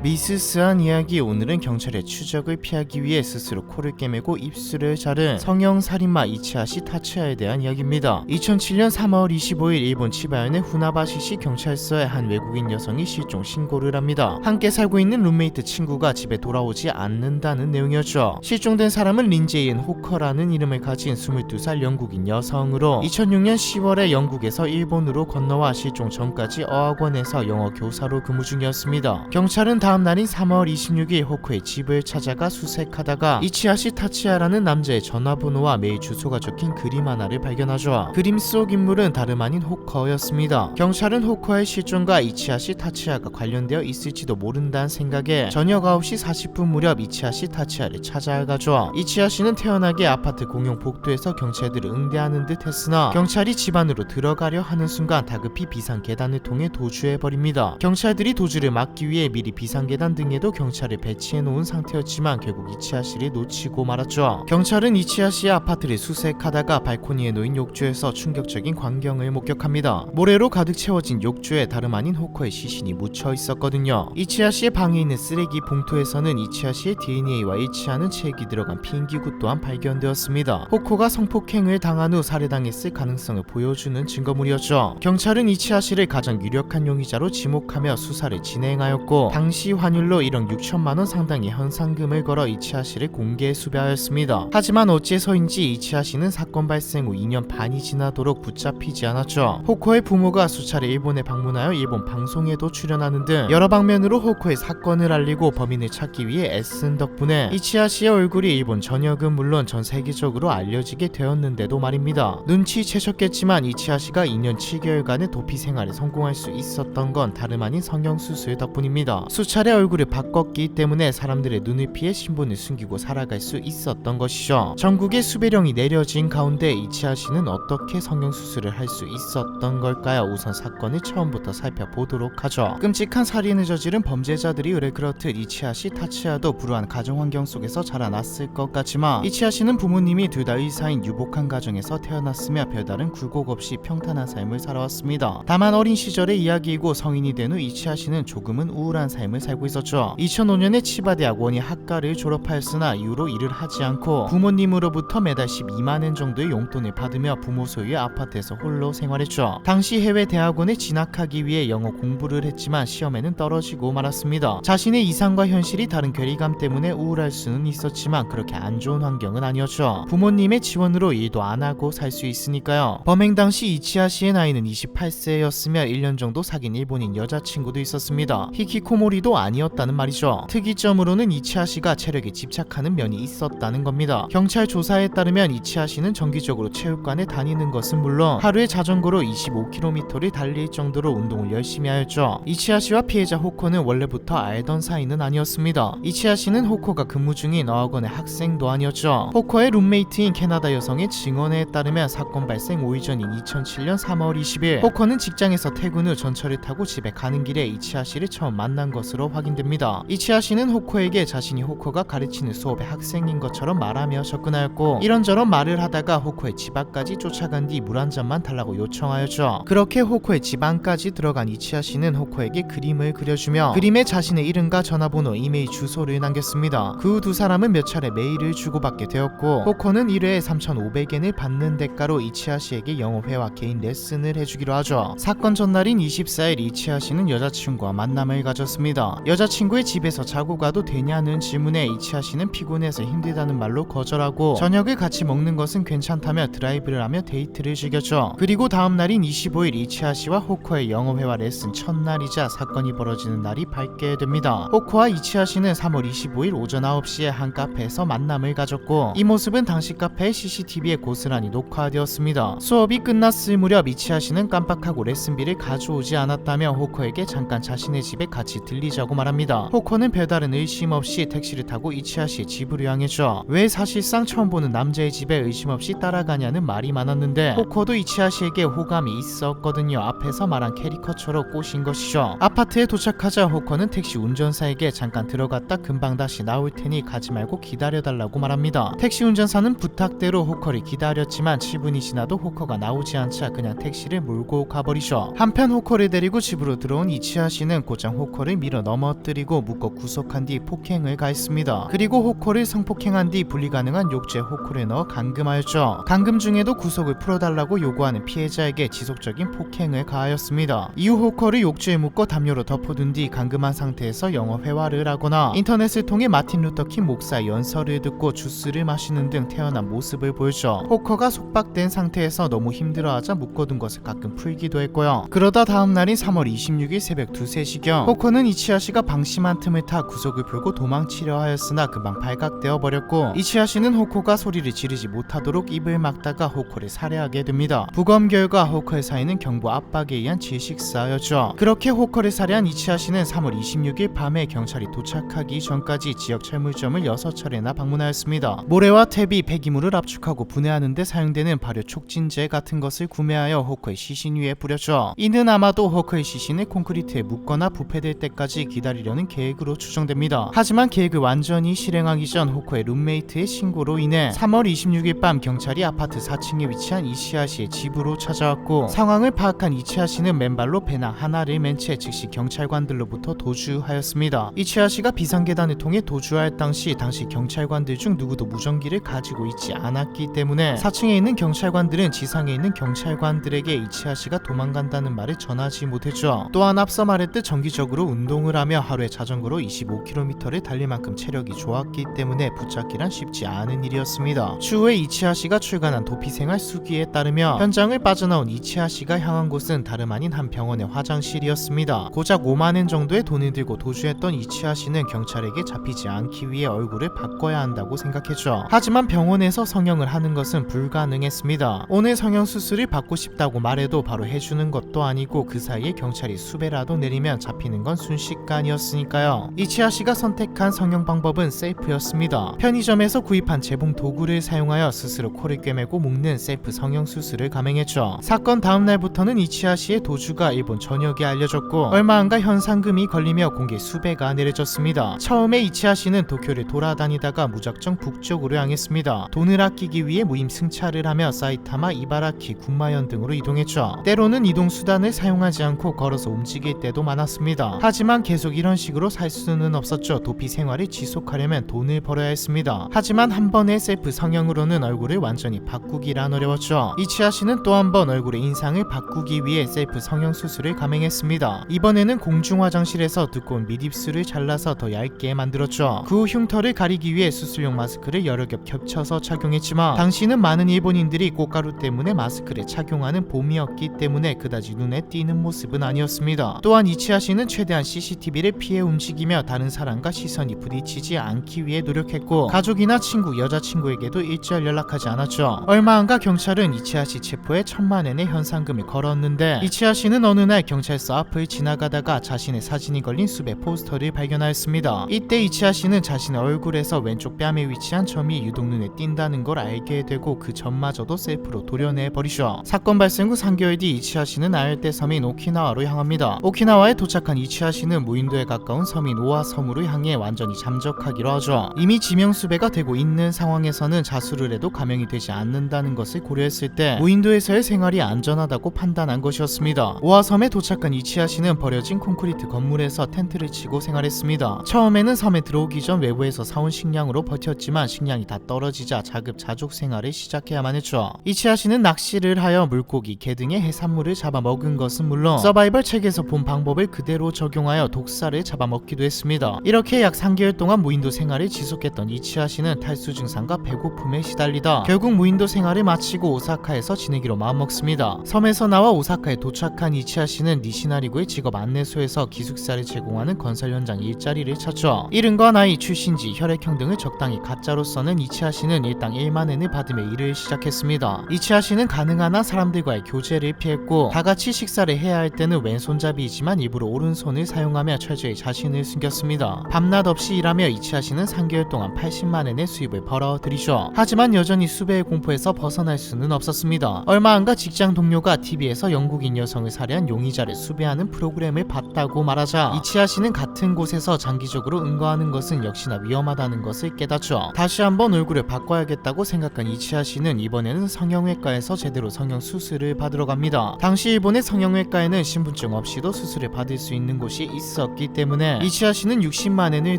미스스한 이야기. 오늘은 경찰의 추적을 피하기 위해 스스로 코를 깨매고 입술을 자른 성형 살인마 이치하시 타츠야에 대한 이야기입니다. 2007년 3월 25일 일본 치바현의 후나바시시 경찰서에 한 외국인 여성이 실종 신고를 합니다. 함께 살고 있는 룸메이트 친구가 집에 돌아오지 않는다는 내용이었죠. 실종된 사람은 린제이엔 호커라는 이름을 가진 22살 영국인 여성으로 2006년 10월에 영국에서 일본으로 건너와 실종 전까지 어학원에서 영어 교사로 근무 중이었습니다. 경찰은 다음 날인 3월 26일 호커의 집을 찾아가 수색하다가 이치하시 타츠야라는 남자의 전화번호와 메일 주소가 적힌 그림 하나를 발견하죠. 그림 속 인물은 다름 아닌 호커였습니다. 경찰은 호커의 실종과 이치하시 타츠야가 관련되어 있을지도 모른다는 생각에 저녁 9시 40분 무렵 이치하시 타츠야를 찾아가죠. 이치하시는 태연하게 아파트 공용 복도에서 경찰들을 응대하는 듯 했으나 경찰이 집 안으로 들어가려 하는 순간 다급히 비상 계단을 통해 도주해버립니다. 경찰들이 도주를 막기 위해 미리 비상계단 등에도 경찰을 배치해 놓은 상태였지만 결국 이치하시를 놓치고 말았죠. 경찰은 이치하시의 아파트를 수색하다가 발코니에 놓인 욕조에서 충격적인 광경을 목격합니다. 모래로 가득 채워진 욕조에 다름 아닌 호커의 시신이 묻혀 있었거든요. 이치하시의 방에 있는 쓰레기 봉투에서는 이치하시의 DNA와 일치하는 책이 들어간 필기구 또한 발견되었습니다. 호커가 성폭행을 당한 후 살해당했을 가능성을 보여주는 증거물이었죠. 경찰은 이치하시를 가장 유력한 용의자로 지목하며 수사를 진행하였고 당시 환율로 1억 6천만원 상당의 현상금을 걸어 이치하시를 공개 수배하였습니다. 하지만 어째서인지 이치하시는 사건 발생 후 2년 반이 지나도록 붙잡히지 않았죠. 호커의 부모가 수차례 일본에 방문하여 일본 방송에도 출연하는 등 여러 방면으로 호커의 사건을 알리고 범인을 찾기 위해 애쓴 덕분에 이치하시의 얼굴이 일본 전역은 물론 전 세계적으로 알려지게 되었는데도 말입니다. 눈치채셨겠지만 이치하시가 2년 7개월간의 도피 생활에 성공할 수 있었던 건 다름 아닌 성형수술 덕분입니다. 수차례 얼굴을 바꿨기 때문에 사람들의 눈을 피해 신분을 숨기고 살아갈 수 있었던 것이죠. 전국에 수배령이 내려진 가운데 이치하시는 어떻게 성형수술을 할 수 있었던 걸까요? 우선 사건을 처음부터 살펴보도록 하죠. 끔찍한 살인을 저지른 범죄자들이 의뢰 그렇듯 이치하시 타츠야도 불우한 가정 환경 속에서 자라났을 것 같지만 이치하시는 부모님이 둘 다 의사인 유복한 가정에서 태어났으며 별다른 굴곡 없이 평탄한 삶을 살아왔습니다. 다만 어린 시절의 이야기이고 성인이 된 후 이치하시는 조금은 우울한 삶을 살고 있었죠. 2005년에 치바대학 원예 학과를 졸업하였으나 이후로 일을 하지 않고 부모님으로부터 매달 12만엔 정도의 용돈을 받으며 부모 소유의 아파트에서 홀로 생활했죠. 당시 해외 대학원에 진학하기 위해 영어 공부를 했지만 시험에는 떨어지고 말았습니다. 자신의 이상과 현실이 다른 괴리감 때문에 우울할 수는 있었지만 그렇게 안 좋은 환경은 아니었죠. 부모님의 지원으로 일도 안 하고 살 수 있으니까요. 범행 당시 이치하시의 나이는 28세였으며 1년 정도 사귄 일본인 여자친구도 있었습니다. 히키코모리도 아니었다는 말이죠. 특이점으로는 이치하시가 체력에 집착하는 면이 있었다는 겁니다. 경찰 조사에 따르면 이치하시는 정기적으로 체육관에 다니는 것은 물론 하루에 자전거로 25km를 달릴 정도로 운동을 열심히 하였죠. 이치하시와 피해자 호코는 원래부터 알던 사이는 아니었습니다. 이치하시는 호코가 근무 중인 어학원의 학생도 아니었죠. 호코의 룸메이트인 캐나다 여성의 증언에 따르면 사건 발생 5일 전인 2007년 3월 20일 호코는 직장에서 퇴근 후 전철을 타고 집에 가는 길에 이치하시를 처음 만난 것으로 확인됩니다. 이치하시는 호코에게 자신이 호코가 가르치는 수업의 학생인 것처럼 말하며 접근하였고 이런저런 말을 하다가 호코의 집 앞까지 쫓아간 뒤 물 한 잔만 달라고 요청하였죠. 그렇게 호코의 집 안까지 들어간 이치하시는 호코에게 그림을 그려주며 그림에 자신의 이름과 전화번호, 이메일 주소를 남겼습니다. 그 후 두 사람은 몇 차례 메일을 주고받게 되었고 호코는 1회에 3,500엔을 받는 대가로 이치하시에게 영어회화 개인 레슨을 해주기로 하죠. 사건 전날인 24일 이치하시는 여자친구와 만남을 가졌습니다. 여자친구의 집에서 자고 가도 되냐는 질문에 이치하시는 피곤해서 힘들다는 말로 거절하고 저녁을 같이 먹는 것은 괜찮다며 드라이브를 하며 데이트를 즐겼죠. 그리고 다음 날인 25일 이치하시와 호코의 영어회화 레슨 첫날이자 사건이 벌어지는 날이 밝게 됩니다. 호코와 이치하시는 3월 25일 오전 9시에 한 카페에서 만남을 가졌고 이 모습은 당시 카페의 CCTV에 고스란히 녹화되었습니다. 수업이 끝났을 무렵 이치하시는 깜빡하고 레슨비를 가져오지 않았다며 호코에게 잠깐 자신의 집에 같이 들리자고 말합니다. 호코는 별다른 의심 없이 택시를 타고 이치하시의 집으로 향했죠. 왜 사실상 처음 보는 남자의 집에 의심 없이 따라가냐는 말이 많았는데 호코도 이치하시에게 호감이 있었거든요. 앞에서 말한 캐리커처로 꼬신 것이죠. 아파트에 도착하자 호코는 택시 운전사에게 잠깐 들어갔다 금방 다시 나올 테니 가지 말고 기다려달라고 말합니다. 택시 운전사는 부탁대로 호커를 기다렸지만 7분이 지나도 호커가 나오지 않자 그냥 택시를 몰고 가버리죠. 한편 호커를 데리고 집으로 들어온 이치하시는 곧장 호커를 밀어 넘어뜨리고 묶어 구속한 뒤 폭행을 가했습니다. 그리고 호코를 성폭행한 뒤 분리 가능한 욕조에 호코를 넣어 감금하였죠. 감금 중에도 구속을 풀어달라고 요구하는 피해자에게 지속적인 폭행을 가하였습니다. 이후 호코를 욕조에 묶어 담요로 덮어둔 뒤 감금한 상태에서 영어 회화를 하거나 인터넷을 통해 마틴 루터킹 목사의 연설을 듣고 주스를 마시는 등 태어난 모습을 보였죠. 호커가 속박된 상태에서 너무 힘들어하자 묶어둔 것을 가끔 풀기도 했고요. 그러다 다음날인 3월 26일 새벽 2, 3시경 호커는 이치하씨가 방심한 틈을 타 구속을 풀고 도망치려 하였으나 금방 발각되어 버렸고, 이치하씨는 호커가 소리를 지르지 못하도록 입을 막다가 호커를 살해하게 됩니다. 부검 결과 호커의 사인은 경부 압박에 의한 질식사였죠. 그렇게 호커를 살해한 이치하씨는 3월 26일 밤에 경찰이 도착하기 전까지 지역 철물점을 6차례나 방문하였습니다. 모래와 퇴비, 폐기물을 압축하고 분해하는 데 사용되는 발효 촉진제 같은 것을 구매하여 호커의 시신 위에 뿌렸죠. 이는 아마도 호커의 시신을 콘크리트에 묻거나 부패될 때까지 기다리려는 계획으로 추정됩니다. 하지만 계획을 완전히 실행하기 전 호커의 룸메이트의 신고로 인해 3월 26일 밤 경찰이 아파트 4층에 위치한 이치하씨의 집으로 찾아왔고, 상황을 파악한 이치하씨는 맨발로 배낭 하나를 맨 채 즉시 경찰관들로부터 도주하였습니다. 이치하씨가 비상계단을 통해 도주할 당시 경찰관들 중 누구도 무전기를 가지고 있지 않았기 때문에 4층에 있는 경찰관들은 지상에 있는 경찰관들에게 이치하씨가 도망간다는 말을 전하지 못했죠. 또한 앞서 말했듯 정기적으로 운동을 하며 하루에 자전거로 25km를 달릴 만큼 체력이 좋았기 때문에 붙잡기란 쉽지 않은 일이었습니다. 추후에 이치하씨가 출간한 도피생활 수기에 따르면 현장을 빠져나온 이치하씨가 향한 곳은 다름 아닌 한 병원의 화장실이었습니다. 고작 5만엔 정도의 돈을 들고 도주했던 이치하씨는 경찰에게 잡히지 않기 위해 얼굴을 바꿔야 한다고 생각했죠. 하지만 병원에서 성형을 하는 것은 불가능했습니다. 오늘 성형 수술을 받고 싶다고 말해도 바로 해주는 것도 아니고 그 사이에 경찰이 수배라도 내리면 잡히는 건 순식간이었으니까요. 이치하씨가 선택한 성형 방법은 셀프였습니다. 편의점에서 구입한 재봉 도구를 사용하여 스스로 코를 꿰매고 묶는 셀프 성형 수술을 감행했죠. 사건 다음 날부터는 이치하씨의 도주가 일본 전역에 알려졌고, 얼마 안가 현상금이 걸리며 공개 수배가 내려졌습니다. 처음에 이치하씨는 도쿄를 돌아다니다가 무작정 북쪽으로 향했습니다. 돈을 아끼기 위해 무임 승차를 하며 사이타마, 이바라키, 군마현 등으로 이동했죠. 때로는 이동 수단을 사용하지 않고 걸어서 움직일 때도 많았습니다. 하지만 계속 이런 식으로 살 수는 없었죠. 도피 생활을 지속하려면 돈을 벌어야 했습니다. 하지만 한 번의 셀프 성형으로는 얼굴을 완전히 바꾸기란 어려웠죠. 이치하씨는 또 한 번 얼굴의 인상을 바꾸기 위해 셀프 성형 수술을 감행했습니다. 이번에는 공중 화장실에서 두꺼운 밑입술을 잘라서 더 얇게 만들었죠. 그 후 흉터를 가리기 위해 수술용 마스크를 여러 겹 겹쳐서 착용했지만 당시는 많은 일본인들이 꽃가루 때문에 마스크를 착용하는 봄이었기 때문에 그다지 눈에 띄는 모습은 아니었습니다. 또한 이치하씨는 최대한 CCTV를 피해 움직이며 다른 사람과 시선이 부딪히지 않기 위해 노력했고, 가족이나 친구, 여자친구에게도 일절 연락하지 않았죠. 얼마 안가 경찰은 이치하씨 체포에 1000만엔의 현상금을 걸었는데, 이치하씨는 어느 날 경찰서 앞을 지나가다가 자신의 사진이 걸린 수배 포스터를 발견하였습니다. 이때 이치하씨는 자신의 얼굴에서 왼쪽 뺨에 위치한 점이 유독 눈에 띈다는 걸 알게 되고 그 점마저도 셀프로 도려내버리죠. 사건 발생 후 3개월 뒤 이치하씨는 아열대 섬인 오키나와로 향합니다. 오키나와에 도착한 이치하씨는 무인도에 가까운 섬인 오아 섬으로 향해 완전히 잠적하기로 하죠. 이미 지명수배가 되고 있는 상황에서는 자수를 해도 감형이 되지 않는다는 것을 고려했을 때 무인도에서의 생활이 안전하다고 판단한 것이었습니다. 오아 섬에 도착한 이치하씨는 버려진 콘크리트 건물에서 텐트를 치고 생활했습니다. 처음에는 섬에 들어오기 전 외부에서 사온 식량으로 버텼지만 식량이 다 떨어지자 자급자족 생활을 시작해야만 했죠. 이치하씨는 낚시를 하여 물고기, 게 등의 해산물을 잡아먹은 것은 물론 서바이벌 책에서 본 방법을 그대로 적용하여 독사를 잡아먹기도 했습니다. 이렇게 약 3개월 동안 무인도 생활을 지속했던 이치하씨는 탈수 증상과 배고픔에 시달리다 결국 무인도 생활을 마치고 오사카에서 지내기로 마음먹습니다. 섬에서 나와 오사카에 도착한 이치하씨는 니시나리구의 직업 안내소에서 기숙사를 제공하는 건설 현장 일자리를 찾죠. 이름과 나이, 출신지, 혈액형 등을 적당히 가짜로 써낸 이치하씨는 일당 1만엔을 받으며 일을 시작했습니다. 이치하씨는 가능한 한 사람들과의 교제를 피했고, 다같이 식사를 해야 할 때는 왼손잡이이지만 일부러 오른손을 사용하며 철저히 자신을 숨겼습니다. 밤낮 없이 일하며 이치하씨는 3개월 동안 80만엔의 수입을 벌어들이죠. 하지만 여전히 수배의 공포에서 벗어날 수는 없었습니다. 얼마 안가 직장 동료가 TV에서 영국인 여성을 살해한 용의자를 수배하는 프로그램을 봤다고 말하자 이치하씨는 같은 곳에서 장기적으로 응거하는 것은 역시나 위험하다는 것을 깨닫죠. 다시 한번 얼굴을 바꿔야겠다고 생각한 이치하씨는 이번에는 성형외과에서 제대로 성형 수술을 받으러 갑니다. 당시 일본의 성형외과에는 신분증 없이도 수술을 받을 수 있는 곳이 수 없기 때문에 이치하 씨는 60만 엔을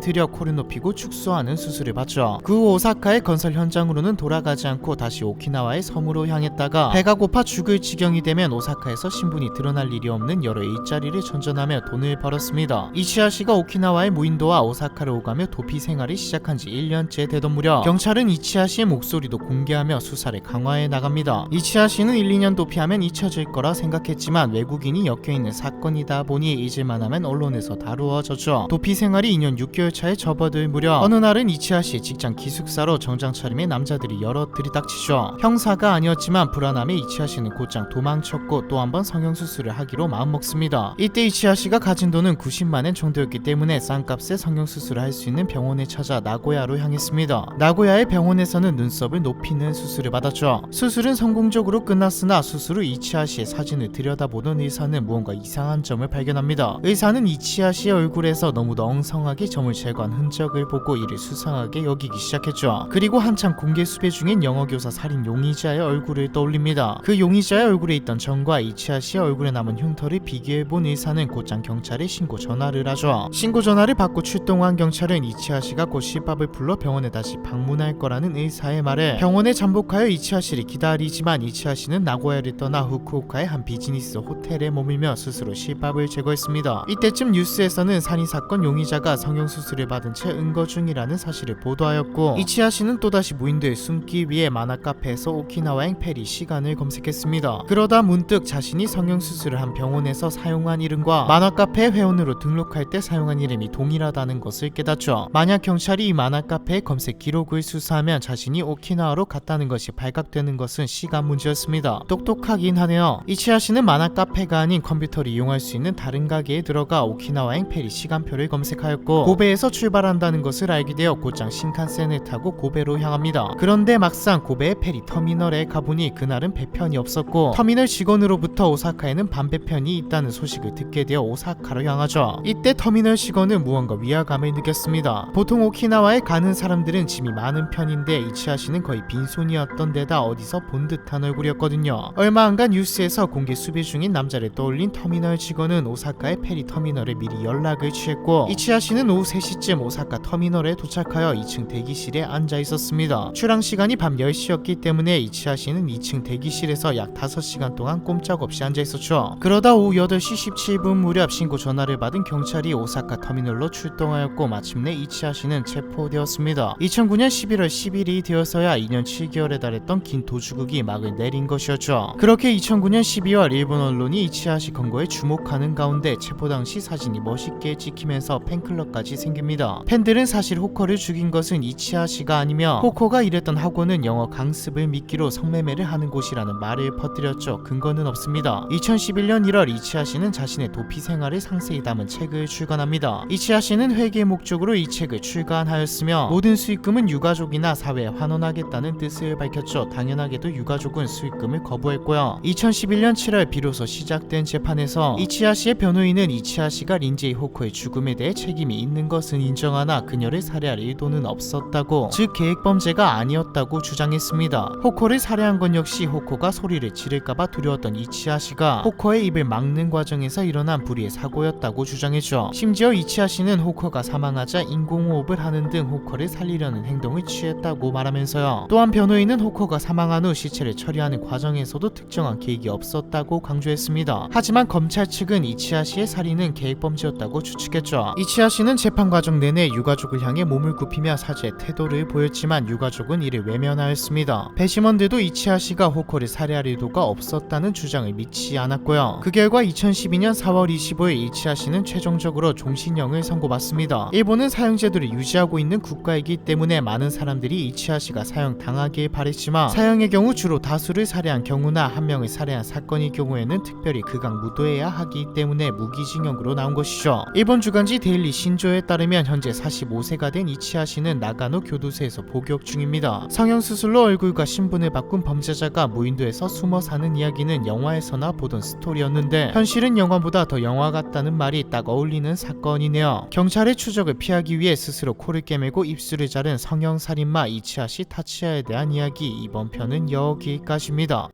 들여 코를 높이고 축소하는 수술을 받죠. 그 후 오사카의 건설 현장으로는 돌아가지 않고 다시 오키나와의 섬으로 향했다가 배가 고파 죽을 지경이 되면 오사카에서 신분이 드러날 일이 없는 여러 일자리를 전전하며 돈을 벌었습니다. 이치하 씨가 오키나와의 무인도와 오사카를 오가며 도피 생활을 시작한 지 1년째 되던 무렵 경찰은 이치하 씨의 목소리도 공개하며 수사를 강화해 나갑니다. 이치하 씨는 1, 2년 도피하면 잊혀질 거라 생각했지만 외국인이 엮여있는 사건이다 보니 잊을만하면 언론에서 다루어졌죠. 도피 생활이 2년 6개월 차에 접어들 무렵 어느 날은 이치하 씨의 직장 기숙사로 정장 차림의 남자들이 여러 들이닥치죠. 형사가 아니었지만 불안함에 이치하 씨는 곧장 도망쳤고 또 한 번 성형수술을 하기로 마음먹습니다. 이때 이치하 씨가 가진 돈은 90만 엔 정도였기 때문에 싼 값에 성형수술을 할 수 있는 병원에 찾아 나고야로 향했습니다. 나고야의 병원에서는 눈썹을 높이는 수술을 받았죠. 수술은 성공적으로 끝났으나 수술 후 이치하 씨의 사진을 들여다보던 의사는 무언가 이상한 점을 발견합니다. 의사는 이치하 씨의 얼굴에서 너무도 엉성하게 점을 제거한 흔적을 보고 이를 수상하게 여기기 시작했죠. 그리고 한창 공개 수배 중인 영어교사 살인 용의자의 얼굴을 떠올립니다. 그 용의자의 얼굴에 있던 점과 이치하 씨의 얼굴에 남은 흉터를 비교해본 의사는 곧장 경찰에 신고 전화를 하죠. 신고 전화를 받고 출동한 경찰은 이치하 씨가 곧 시밥을 불러 병원에 다시 방문할 거라는 의사의 말에 병원에 잠복하여 이치하 씨를 기다리지만 이치하 씨는 나고야를 떠나 후쿠오카의 한 비즈니스 호텔에 머물며 스스로 시밥을 제거했습니다. 이때쯤 뉴스에서는 살인 사건 용의자가 성형수술을 받은 채 은거 중이라는 사실을 보도하였고 이치하 씨는 또다시 무인도에 숨기 위해 만화 카페에서 오키나와행 페리 시간을 검색했습니다. 그러다 문득 자신이 성형수술을 한 병원에서 사용한 이름과 만화 카페 회원으로 등록할 때 사용한 이름이 동일하다는 것을 깨닫죠. 만약 경찰이 이 만화 카페의 검색 기록을 수사하면 자신이 오키나와로 갔다는 것이 발각되는 것은 시간 문제였습니다. 똑똑하긴 하네요. 이치하 씨는 만화 카페가 아닌 컴퓨터를 이용할 수 있는 다른 가게에 들어가 오키나와행 페리 시간표를 검색하였고 고베에서 출발한다는 것을 알게 되어 곧장 신칸센을 타고 고베로 향합니다. 그런데 막상 고베의 페리 터미널에 가보니 그날은 배편이 없었고 터미널 직원으로부터 오사카에는 반배편이 있다는 소식을 듣게 되어 오사카로 향하죠. 이때 터미널 직원은 무언가 위화감을 느꼈습니다. 보통 오키나와에 가는 사람들은 짐이 많은 편인데 이치하 씨는 거의 빈손이었던 데다 어디서 본 듯한 얼굴이었거든요. 얼마 안 간 뉴스에서 공개 수배 중인 남자를 떠올린 터미널 직원은 오사카의 페리 터미널에 미리 연락을 취했고 이치하 씨는 오후 3시쯤 오사카 터미널에 도착하여 2층 대기실에 앉아 있었습니다. 출항 시간이 밤 10시였기 때문에 이치하 씨는 2층 대기실에서 약 5시간 동안 꼼짝없이 앉아 있었죠. 그러다 오후 8시 17분 무렵 신고 전화를 받은 경찰이 오사카 터미널로 출동하였고 마침내 이치하 씨는 체포되었습니다. 2009년 11월 10일이 되어서야 2년 7개월에 달했던 긴 도주국이 막을 내린 것이었죠. 그렇게 2009년 12월 일본 언론이 이치하 씨 건거에 주목하는 가운데 체포 당시 사진이 멋있게 찍히면서 팬클럽까지 생깁니다. 팬들은 사실 호커를 죽인 것은 이치하 씨가 아니며 호커가 일했던 학원은 영어 강습을 미끼로 성매매를 하는 곳이라는 말을 퍼뜨렸죠. 근거는 없습니다. 2011년 1월 이치하 씨는 자신의 도피 생활을 상세히 담은 책을 출간합니다. 이치하 씨는 회계 목적으로 이 책을 출간하였으며 모든 수익금은 유가족이나 사회에 환원하겠다는 뜻을 밝혔죠. 당연하게도 유가족은 수익금을 거부했고요. 2011년 7월 비로소 시작된 재판에서 이치하 씨의 변호인은 이치하 씨가 린제이 호커의 죽음에 대해 책임이 있는 것은 인정하나 그녀를 살해할 의도는 없었다고, 즉 계획범죄가 아니었다고 주장했습니다. 호커를 살해한 건 역시 호커가 소리를 지를까봐 두려웠던 이치하 씨가 호커의 입을 막는 과정에서 일어난 불의의 사고였다고 주장했죠. 심지어 이치하 씨는 호커가 사망하자 인공호흡을 하는 등 호커를 살리려는 행동을 취했다고 말하면서요. 또한 변호인은 호커가 사망한 후 시체를 처리하는 과정에서도 특정한 계획이 없었다고 강조했습니다. 하지만 검찰 측은 이치하 씨의 살인은 계획범죄였다고 추측했죠. 이치하 씨는 재판 과정 내내 유가족을 향해 몸을 굽히며 사죄의 태도를 보였지만 유가족은 이를 외면하였습니다. 배심원들도 이치하 씨가 호커를 살해할 의도가 없었다는 주장을 믿지 않았고요. 그 결과 2012년 4월 25일 이치하 씨는 최종적으로 종신형을 선고받습니다. 일본은 사형제도를 유지하고 있는 국가이기 때문에 많은 사람들이 이치하 씨가 사형당하길 바랬지만 사형의 경우 주로 다수를 살해한 경우나 한 명을 살해한 사건의 경우에는 특별히 극악무도해야 하기 때문에 무기징역으로 나온 것이죠. 일본 주간지 데일리 신조에 따르면 현재 45세가 된 이치하 씨는 나가노 교도소에서 복역 중입니다. 성형수술로 얼굴과 신분을 바꾼 범죄자가 무인도에서 숨어 사는 이야기는 영화에서나 보던 스토리였는데 현실은 영화보다 더 영화 같다는 말이 딱 어울리는 사건이네요. 경찰의 추적을 피하기 위해 스스로 코를 깨매고 입술을 자른 성형살인마 이치하 씨 타치야에 대한 이야기, 이번 편은 여기까지입니다.